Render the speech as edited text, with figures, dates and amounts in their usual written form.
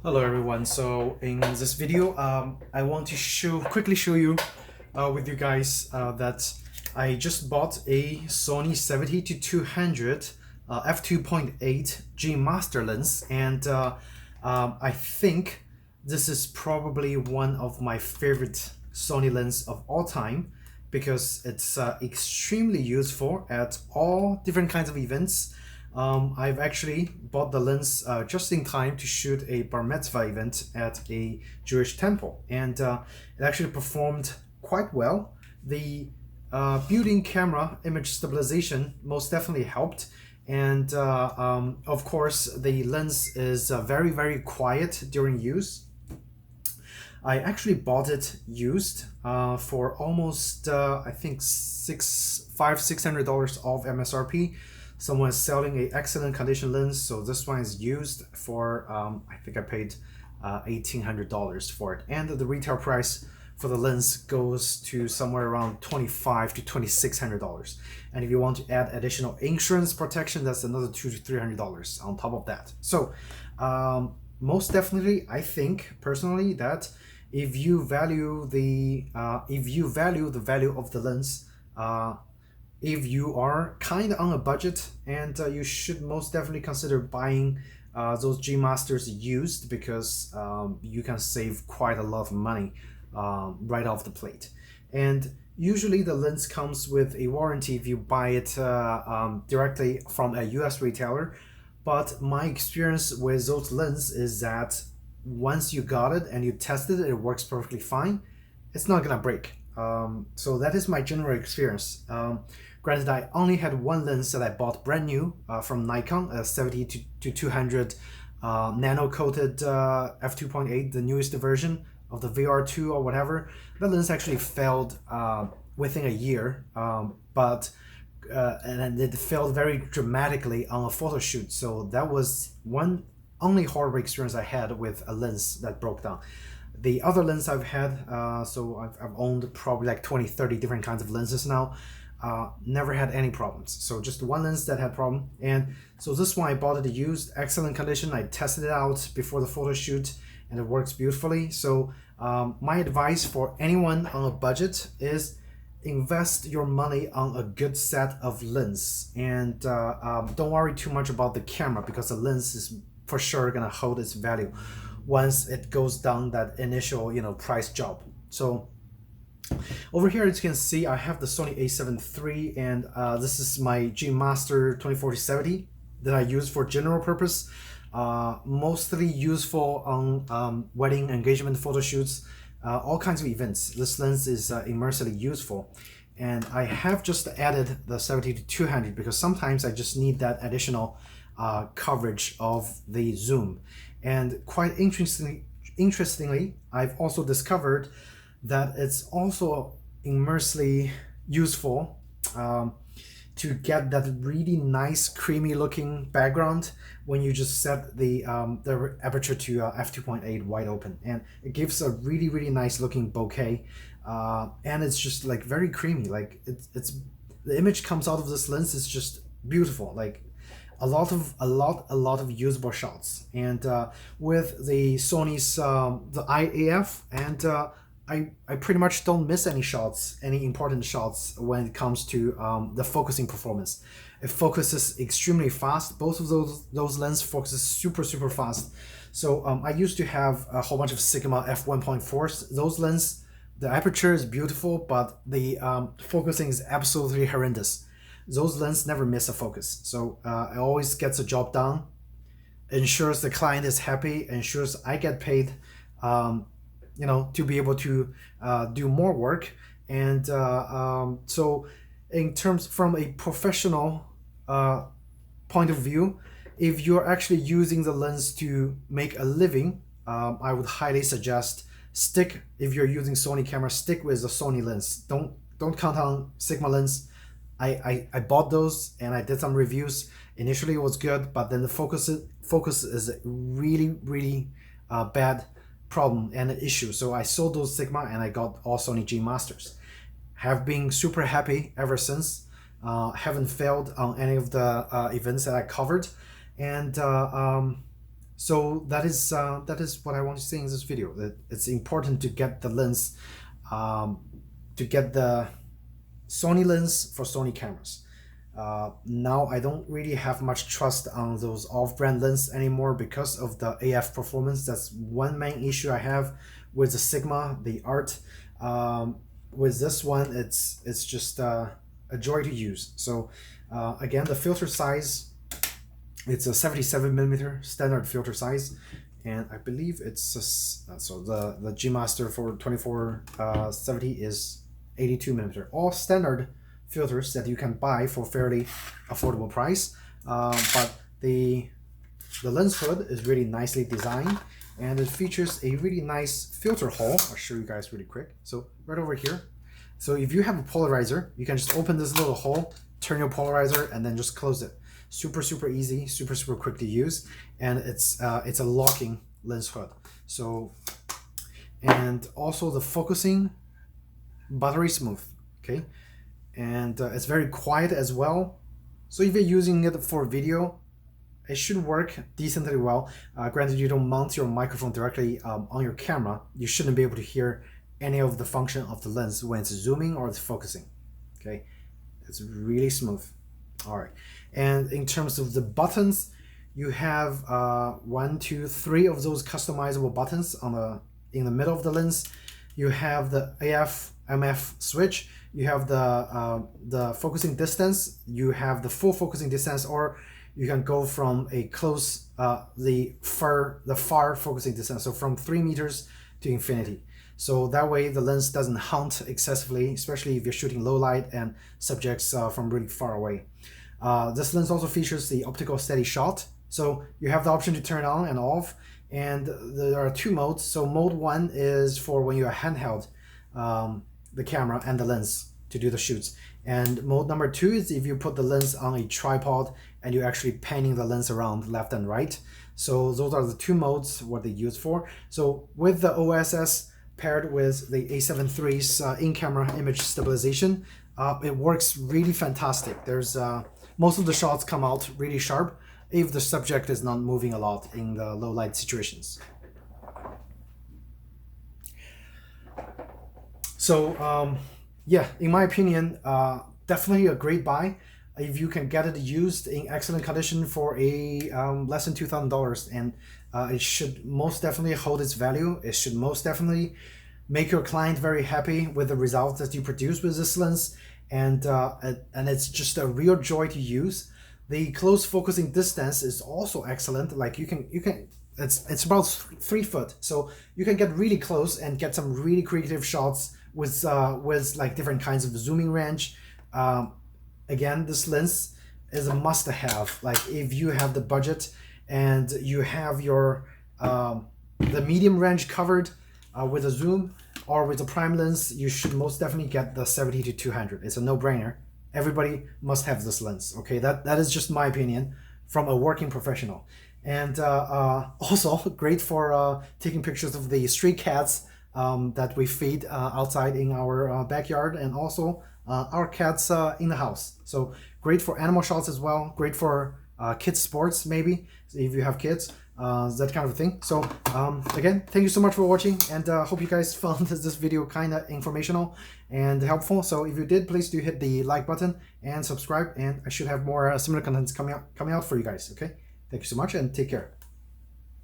Hello everyone. So in this video, I want to quickly show you with you guys that I just bought a Sony 70-200 f2.8 G Master lens, and I think this is probably one of my favorite Sony lens of all time because it's extremely useful at all different kinds of events. I've actually bought the lens just in time to shoot a bar mitzvah event at a Jewish temple, and it actually performed quite well. The built-in camera image stabilization most definitely helped, and of course the lens is very quiet during use. I actually bought it used for almost I think $600 off MSRP. Someone is selling a excellent condition lens, so this one is used for I think I paid $1,800 for it, and the retail price for the lens goes to somewhere around $2,500 to $2,600. And if you want to add additional insurance protection, that's another $200 to $300 on top of that. So most definitely, I think personally that if you value the value of the lens, if you are kind of on a budget, and you should most definitely consider buying those G Masters used, because you can save quite a lot of money right off the plate. And usually the lens comes with a warranty if you buy it directly from a US retailer. But my experience with those lenses is that once you got it and you tested it, it works perfectly fine. It's not gonna break. So that is my general experience. Granted, I only had one lens that I bought brand new from Nikon, a 70-200 nano coated f2.8, the newest version of the VR2 or whatever. The lens actually failed within a year, and it failed very dramatically on a photo shoot. So that was one only horrible experience I had with a lens that broke down. The other lens I've had, so I've owned probably like 20-30 different kinds of lenses now, never had any problems. So just one lens that had problem. And so this one I bought it used, excellent condition. I tested it out before the photo shoot and it works beautifully. So my advice for anyone on a budget is invest your money on a good set of lens, and don't worry too much about the camera, because the lens is for sure gonna hold its value once it goes down that initial price job. So over here, as you can see, I have the Sony a7 III, and this is my G Master 2040-70 that I use for general purpose, mostly useful on wedding engagement photo shoots, all kinds of events. This lens is immensely useful. And I have just added the 70-200 because sometimes I just need that additional coverage of the zoom. And quite interestingly, I've also discovered that it's also immensely useful to get that really nice creamy looking background when you just set the aperture to f2.8 wide open, and it gives a really nice looking bokeh, and it's just like very creamy. Like it's the image comes out of this lens is just beautiful, like a lot of usable shots. And with the Sony's the IAF, and I pretty much don't miss any shots, any important shots when it comes to the focusing performance. It focuses extremely fast. Both of those lens focuses super fast. So I used to have a whole bunch of Sigma f1.4s. Those lens, the aperture is beautiful, but the focusing is absolutely horrendous. Those lenses never miss a focus. So it always gets the job done, ensures the client is happy, ensures I get paid, to be able to do more work. And so in terms from a professional point of view, if you're actually using the lens to make a living, I would highly suggest if you're using Sony camera, stick with the Sony lens. Don't count on Sigma lens. I bought those and I did some reviews. Initially it was good, but then the focus is a really bad problem and an issue. So I sold those Sigma and I got all Sony G Masters. Have been super happy ever since. Haven't failed on any of the events that I covered. And So that is what I want to say in this video, that it's important to get the lens, to get the Sony lens for Sony cameras. Now I don't really have much trust on those off-brand lenses anymore because of the AF performance. That's one main issue I have with the Sigma, the Art. With this one, it's just a joy to use. So again, the filter size, it's a 77mm standard filter size, and I believe it's so the G Master for 24-70 is 82mm. All standard filters that you can buy for fairly affordable price, but the lens hood is really nicely designed, and it features a really nice filter hole. I'll show you guys really quick. So right over here. So if you have a polarizer, you can just open this little hole, turn your polarizer, and then just close it. Super easy, super quick to use, and it's a locking lens hood. So, and also the focusing, buttery smooth, okay, and it's very quiet as well. So if you're using it for video, it should work decently well. Granted, you don't mount your microphone directly on your camera, you shouldn't be able to hear any of the function of the lens when it's zooming or it's focusing. Okay, it's really smooth. All right, and in terms of the buttons, you have 1, 2, 3 of those customizable buttons in the middle of the lens. You have the AF MF switch. You have the focusing distance. You have the full focusing distance, or you can go from a close the far focusing distance. So from 3 meters to infinity. So that way the lens doesn't hunt excessively, especially if you're shooting low light and subjects from really far away. This lens also features the optical steady shot. So you have the option to turn on and off, and there are 2 modes. So mode 1 is for when you are handheld the camera and the lens to do the shoots. And mode number 2 is if you put the lens on a tripod and you're actually panning the lens around left and right. So those are the 2 modes what they use for. So with the OSS paired with the A7 III's in-camera image stabilization, it works really fantastic. There's most of the shots come out really sharp if the subject is not moving a lot in the low light situations. So yeah, in my opinion, definitely a great buy if you can get it used in excellent condition for a less than $2,000, and it should most definitely hold its value. It should most definitely make your client very happy with the results that you produce with this lens, and it's just a real joy to use. The close focusing distance is also excellent. Like you can it's about 3 foot, so you can get really close and get some really creative shots with like different kinds of zooming range. Again, this lens is a must-have. Like if you have the budget and you have your the medium range covered with a zoom or with a prime lens, you should most definitely get the 70-200. It's a no-brainer. Everybody must have this lens. Okay, that is just my opinion from a working professional. And also great for taking pictures of the stray cats that we feed outside in our backyard, and also our cats in the house. So great for animal shots as well. Great for kids sports, maybe if you have kids, that kind of thing. So again, thank you so much for watching, and hope you guys found this video kind of informational and helpful. So if you did, please do hit the like button and subscribe, and I should have more similar contents coming out for you guys. Okay, thank you so much and take care.